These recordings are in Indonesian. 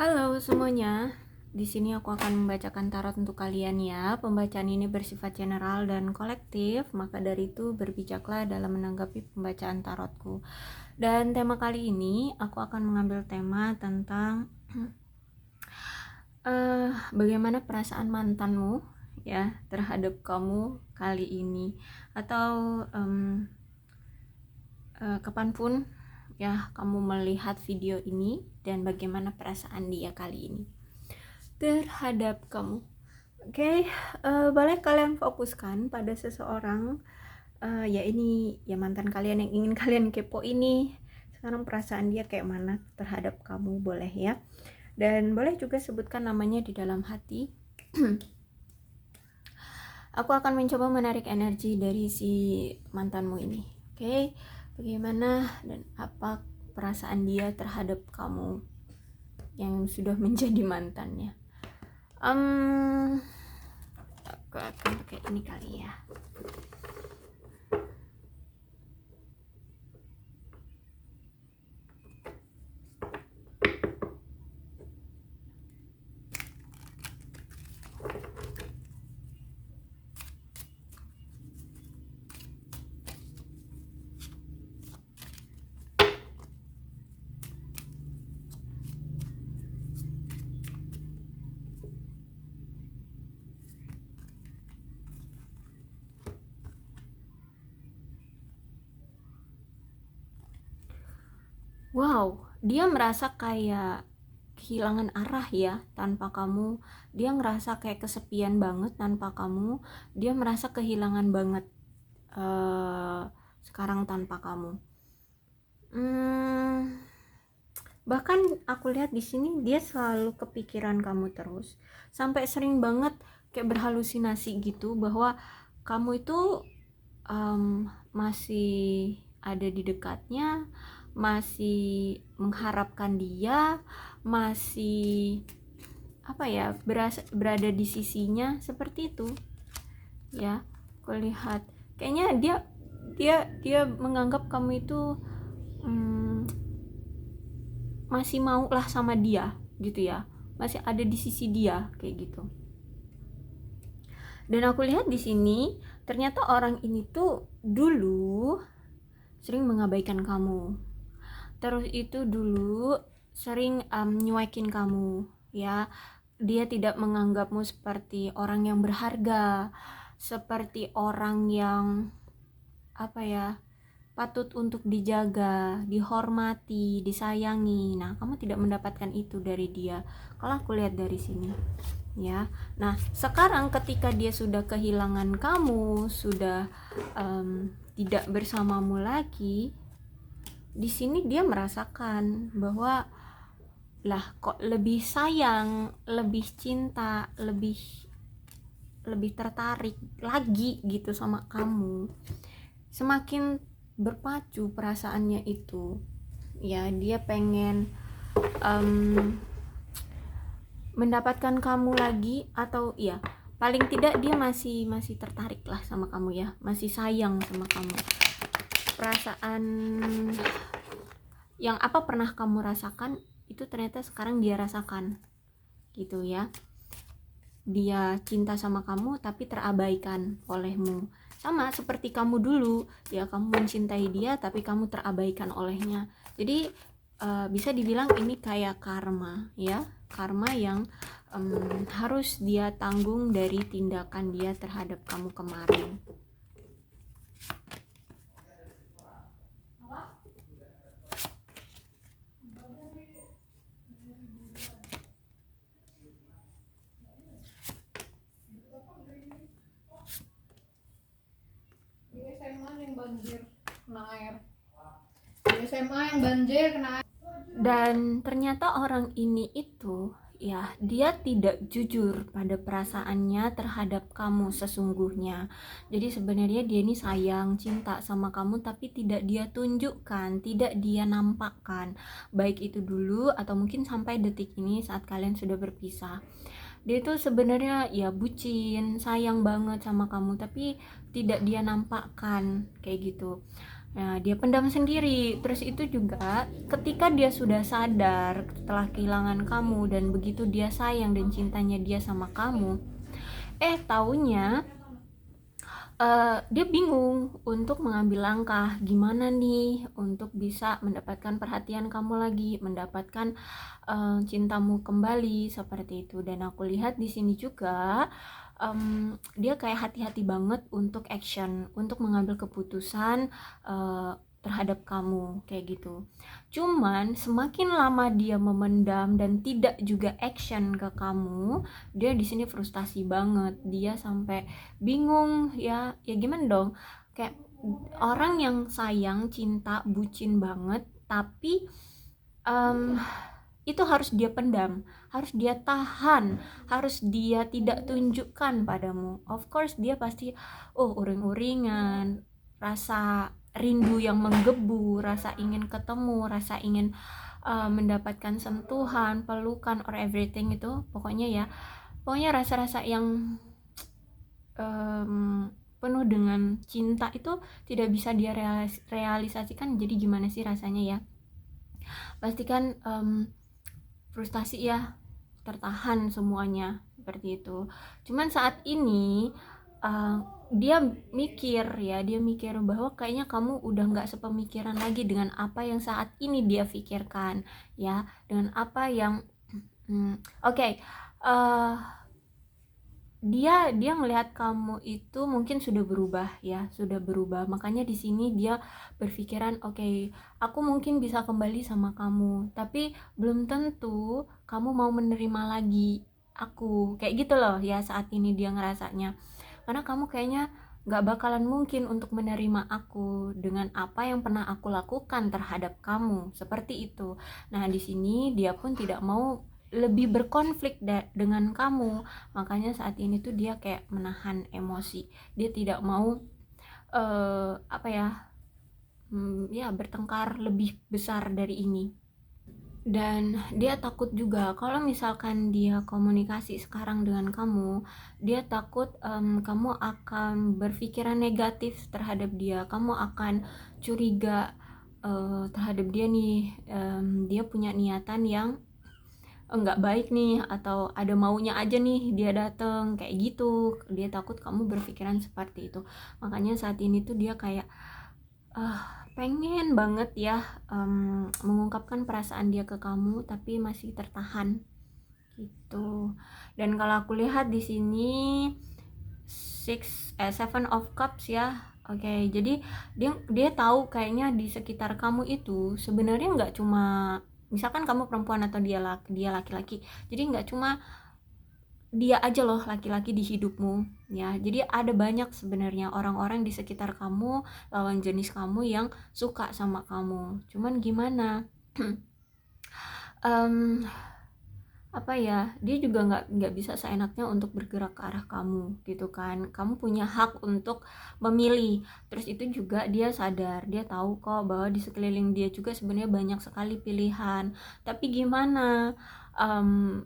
Halo semuanya, di sini aku akan membacakan tarot untuk kalian ya. Pembacaan ini bersifat general dan kolektif, maka dari itu berbijaklah dalam menanggapi pembacaan tarotku. Dan tema kali ini aku akan mengambil tema tentang bagaimana perasaan mantanmu ya terhadap kamu kali ini, atau kapanpun ya kamu melihat video ini dan bagaimana perasaan dia kali ini terhadap kamu. Oke, boleh kalian fokuskan pada seseorang, ya ini ya mantan kalian yang ingin kalian kepo ini. Sekarang perasaan dia kayak mana terhadap kamu, boleh ya. Dan boleh juga sebutkan namanya di dalam hati. Aku akan mencoba menarik energi dari si mantanmu ini. Oke, bagaimana dan apa perasaan dia terhadap kamu yang sudah menjadi mantannya. Aku akan pakai ini kali ya. Wow, dia merasa kayak kehilangan arah ya tanpa kamu. Dia ngerasa kayak kesepian banget tanpa kamu. Dia merasa kehilangan banget sekarang tanpa kamu. Bahkan aku lihat di sini dia selalu kepikiran kamu terus, sampai sering banget kayak berhalusinasi gitu bahwa kamu itu masih ada di dekatnya, masih mengharapkan dia, masih berada di sisinya, seperti itu ya. Aku lihat kayaknya dia menganggap kamu itu masih mau lah sama dia gitu ya, masih ada di sisi dia kayak gitu. Dan aku lihat di sini ternyata orang ini tuh dulu sering mengabaikan kamu, terus itu dulu sering nyuekin kamu ya. Dia tidak menganggapmu seperti orang yang berharga, seperti orang yang patut untuk dijaga, dihormati, disayangi. Nah, kamu tidak mendapatkan itu dari dia. Kalau aku lihat dari sini, ya. Nah, sekarang ketika dia sudah kehilangan kamu, sudah tidak bersamamu lagi, di sini dia merasakan bahwa lah kok lebih sayang, lebih cinta, lebih tertarik lagi gitu sama kamu. Semakin berpacu perasaannya itu ya, dia pengen mendapatkan kamu lagi, atau ya paling tidak dia masih tertarik lah sama kamu ya, masih sayang sama kamu. Perasaan yang apa pernah kamu rasakan itu ternyata sekarang dia rasakan gitu ya. Dia cinta sama kamu tapi terabaikan olehmu, sama seperti kamu dulu ya. Kamu mencintai dia tapi kamu terabaikan olehnya. Jadi bisa dibilang ini kayak karma ya, karma yang harus dia tanggung dari tindakan dia terhadap kamu kemarin. SMA yang banjir kena air. Dan ternyata orang ini itu ya, dia tidak jujur pada perasaannya terhadap kamu sesungguhnya. Jadi sebenarnya dia ini sayang, cinta sama kamu, tapi tidak dia tunjukkan, tidak dia nampakkan, baik itu dulu atau mungkin sampai detik ini saat kalian sudah berpisah. Dia itu sebenarnya ya bucin, sayang banget sama kamu, tapi tidak dia nampakkan kayak gitu. Nah, dia pendam sendiri. Terus itu juga ketika dia sudah sadar setelah kehilangan kamu dan begitu dia sayang dan cintanya dia sama kamu, taunya dia bingung untuk mengambil langkah gimana nih untuk bisa mendapatkan perhatian kamu lagi, mendapatkan cintamu kembali seperti itu. Dan aku lihat di sini juga dia kayak hati-hati banget untuk action, untuk mengambil keputusan terhadap kamu kayak gitu. Cuman semakin lama dia memendam dan tidak juga action ke kamu, dia di sini frustasi banget. Dia sampai bingung ya gimana dong, kayak orang yang sayang, cinta, bucin banget, tapi itu harus dia pendam, harus dia tahan, harus dia tidak tunjukkan padamu. Of course dia pasti uring-uringan, rasa rindu yang menggebu, rasa ingin ketemu, rasa ingin mendapatkan sentuhan, pelukan or everything itu pokoknya rasa-rasa yang penuh dengan cinta itu tidak bisa dia realisasikan. Jadi gimana sih rasanya ya, pastikan frustasi ya, tertahan semuanya seperti itu. Cuman saat ini dia mikir bahwa kayaknya kamu udah nggak sepemikiran lagi dengan apa yang saat ini dia pikirkan ya, dengan apa yang dia ngelihat kamu itu mungkin sudah berubah. Makanya di sini dia berpikiran, oke, aku mungkin bisa kembali sama kamu, tapi belum tentu kamu mau menerima lagi aku, kayak gitu loh ya. Saat ini dia ngerasanya, karena kamu kayaknya nggak bakalan mungkin untuk menerima aku dengan apa yang pernah aku lakukan terhadap kamu, seperti itu. Nah di sini dia pun tidak mau lebih berkonflik dengan kamu. Makanya saat ini tuh dia kayak menahan emosi. Dia tidak mau bertengkar lebih besar dari ini. Dan dia takut juga kalau misalkan dia komunikasi sekarang dengan kamu, dia takut kamu akan berpikiran negatif terhadap dia. Kamu akan curiga terhadap dia nih, dia punya niatan yang enggak baik nih, atau ada maunya aja nih dia dateng kayak gitu. Dia takut kamu berpikiran seperti itu. Makanya saat ini tuh dia kayak pengen banget ya mengungkapkan perasaan dia ke kamu, tapi masih tertahan gitu. Dan kalau aku lihat di sini Seven of Cups ya. Oke, jadi dia tahu kayaknya di sekitar kamu itu sebenarnya nggak cuma, misalkan kamu perempuan atau dia laki-laki, jadi nggak cuma dia aja loh laki-laki di hidupmu ya. Jadi ada banyak sebenarnya orang-orang di sekitar kamu, lawan jenis kamu yang suka sama kamu. Cuman gimana? Dia juga nggak bisa seenaknya untuk bergerak ke arah kamu gitu kan. Kamu punya hak untuk memilih. Terus itu juga dia sadar, dia tahu kok bahwa di sekeliling dia juga sebenarnya banyak sekali pilihan. Tapi gimana,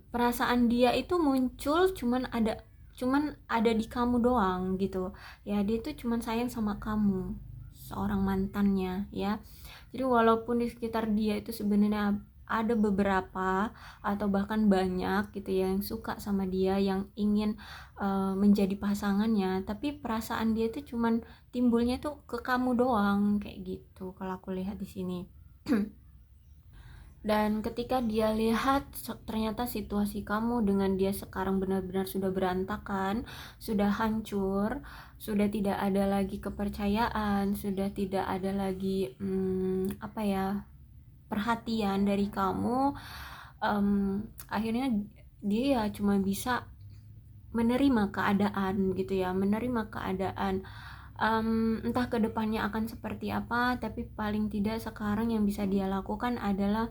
perasaan dia itu muncul cuman ada di kamu doang gitu ya. Dia itu cuman sayang sama kamu, seorang mantannya ya. Jadi walaupun di sekitar dia itu sebenarnya ada beberapa atau bahkan banyak gitu ya yang suka sama dia, yang ingin menjadi pasangannya, tapi perasaan dia itu cuman timbulnya tuh ke kamu doang kayak gitu kalau aku lihat di sini. Dan ketika dia lihat ternyata situasi kamu dengan dia sekarang benar-benar sudah berantakan, sudah hancur, sudah tidak ada lagi kepercayaan, sudah tidak ada lagi perhatian dari kamu, akhirnya dia ya cuma bisa menerima keadaan gitu ya, entah kedepannya akan seperti apa, tapi paling tidak sekarang yang bisa dia lakukan adalah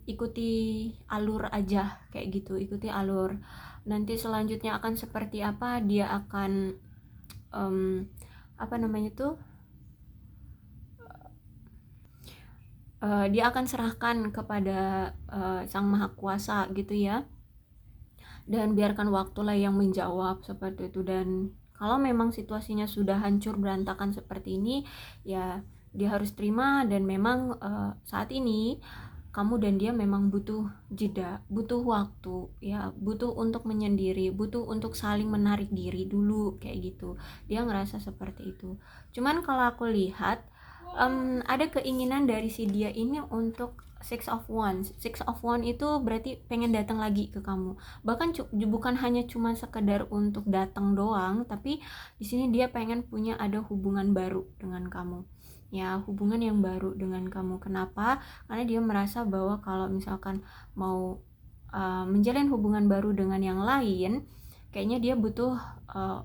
ikuti alur aja kayak gitu, ikuti alur. Nanti selanjutnya akan seperti apa, dia akan dia akan serahkan kepada Sang Maha Kuasa gitu ya, dan biarkan waktulah yang menjawab seperti itu. Dan Kalau memang situasinya sudah hancur berantakan seperti ini, ya dia harus terima, dan memang saat ini kamu dan dia memang butuh jeda, butuh waktu, ya butuh untuk menyendiri, butuh untuk saling menarik diri dulu kayak gitu. Dia ngerasa seperti itu. Cuman kalau aku lihat ada keinginan dari si dia ini untuk Six of Wands. Six of Wands itu berarti pengen datang lagi ke kamu. Bahkan bukan hanya cuma sekedar untuk datang doang, tapi di sini dia pengen punya ada hubungan baru dengan kamu. Ya, hubungan yang baru dengan kamu. Kenapa? Karena dia merasa bahwa kalau misalkan mau menjalin hubungan baru dengan yang lain, kayaknya dia butuh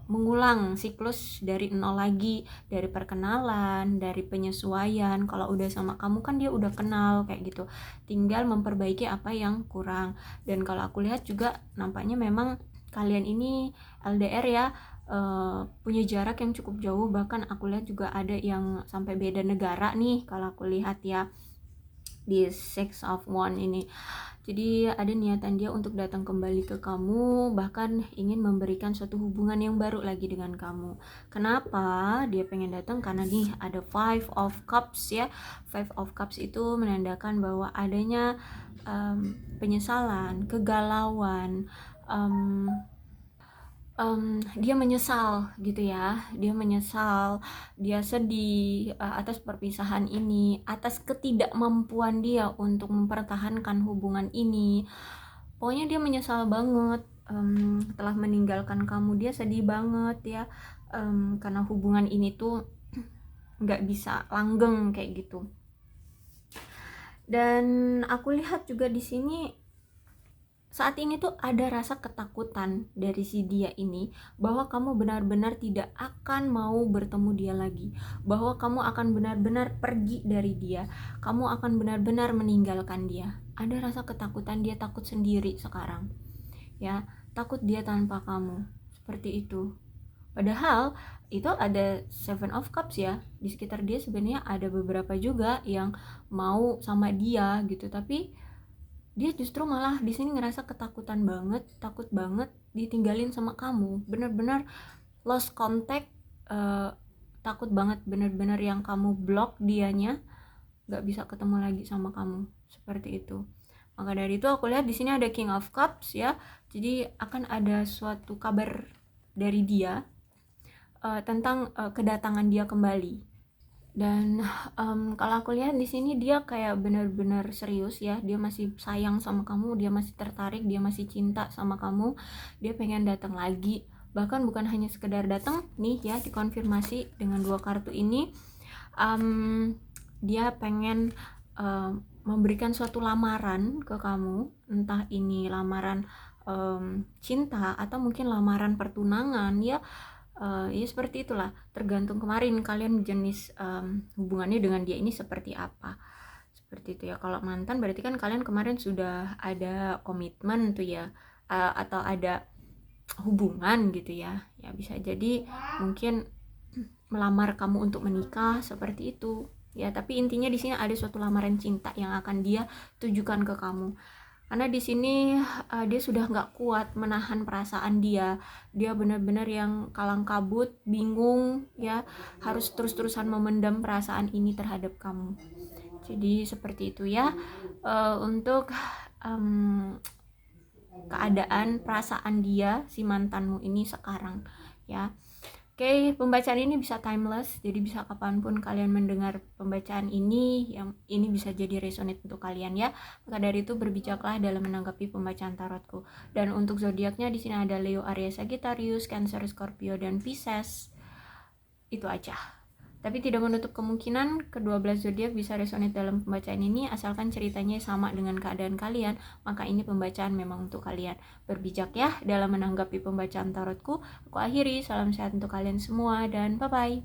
mengulang siklus dari nol lagi, dari perkenalan, dari penyesuaian. Kalau udah sama kamu kan dia udah kenal kayak gitu, tinggal memperbaiki apa yang kurang. Dan kalau aku lihat juga nampaknya memang kalian ini LDR ya, punya jarak yang cukup jauh, bahkan aku lihat juga ada yang sampai beda negara nih kalau aku lihat ya di Six of Wands ini. Jadi ada niatan dia untuk datang kembali ke kamu, bahkan ingin memberikan suatu hubungan yang baru lagi dengan kamu. Kenapa dia pengen datang? Karena nih ada Five of Cups ya. Five of Cups itu menandakan bahwa adanya penyesalan, kegalauan, dia menyesal gitu ya, dia menyesal, dia sedih atas perpisahan ini, atas ketidakmampuan dia untuk mempertahankan hubungan ini. Pokoknya dia menyesal banget telah meninggalkan kamu. Dia sedih banget ya, karena hubungan ini tuh nggak bisa langgeng kayak gitu. Dan aku lihat juga di sini saat ini tuh ada rasa ketakutan dari si dia ini bahwa kamu benar-benar tidak akan mau bertemu dia lagi, bahwa kamu akan benar-benar pergi dari dia, kamu akan benar-benar meninggalkan dia. Ada rasa ketakutan, dia takut sendiri sekarang ya, takut dia tanpa kamu, seperti itu. Padahal itu ada Seven of Cups ya, di sekitar dia sebenarnya ada beberapa juga yang mau sama dia gitu, tapi dia justru malah di sini ngerasa ketakutan banget, takut banget ditinggalin sama kamu, bener-bener lost contact, takut banget bener-bener yang kamu block dianya, nggak bisa ketemu lagi sama kamu, seperti itu. Maka dari itu aku lihat di sini ada King of Cups ya, jadi akan ada suatu kabar dari dia tentang kedatangan dia kembali. Dan kalau aku lihat di sini dia kayak benar-benar serius ya, dia masih sayang sama kamu, dia masih tertarik, dia masih cinta sama kamu, dia pengen datang lagi. Bahkan bukan hanya sekedar datang nih ya, dikonfirmasi dengan dua kartu ini, dia pengen memberikan suatu lamaran ke kamu, entah ini lamaran cinta atau mungkin lamaran pertunangan ya. Ya seperti itulah, tergantung kemarin kalian jenis hubungannya dengan dia ini seperti apa, seperti itu ya. Kalau mantan berarti kan kalian kemarin sudah ada komitmen tuh ya, atau ada hubungan gitu ya, ya bisa jadi mungkin melamar kamu untuk menikah seperti itu ya. Tapi intinya di sini ada suatu lamaran cinta yang akan dia tujukan ke kamu, karena di sini dia sudah nggak kuat menahan perasaan dia benar-benar yang kalang kabut, bingung ya, harus terus-terusan memendam perasaan ini terhadap kamu. Jadi seperti itu ya untuk keadaan perasaan dia, si mantanmu ini sekarang ya. Oke, pembacaan ini bisa timeless, jadi bisa kapanpun kalian mendengar pembacaan ini, yang ini bisa jadi resonate untuk kalian ya. Maka dari itu berbijaklah dalam menanggapi pembacaan tarotku. Dan untuk zodiaknya di sini ada Leo, Aries, Sagittarius, Cancer, Scorpio, dan Pisces. Itu aja. Tapi tidak menutup kemungkinan ke-12 zodiak bisa resonate dalam pembacaan ini, asalkan ceritanya sama dengan keadaan kalian, maka ini pembacaan memang untuk kalian. Berbijak ya dalam menanggapi pembacaan tarotku. Aku akhiri, salam sehat untuk kalian semua dan bye-bye.